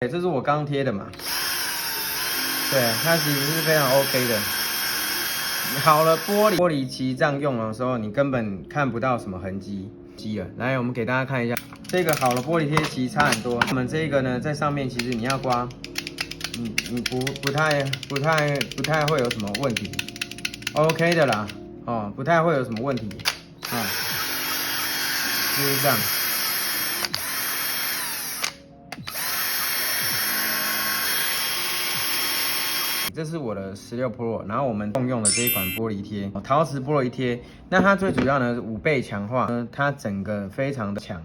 这是我刚贴的嘛，对，它其实是非常 OK 的。好了，玻璃其实这样用的时候，你根本看不到什么痕迹了。来，我们给大家看一下，这个好了玻璃贴其实差很多。我们这个呢，在上面其实你要刮，你不太会有什么问题 ，OK 的啦，哦，不太会有什么问题啊，就是这样。这是我的16 Pro， 然后我们共用的这一款玻璃贴，陶瓷玻璃贴。那它最主要呢，5倍强化，它整个非常的强。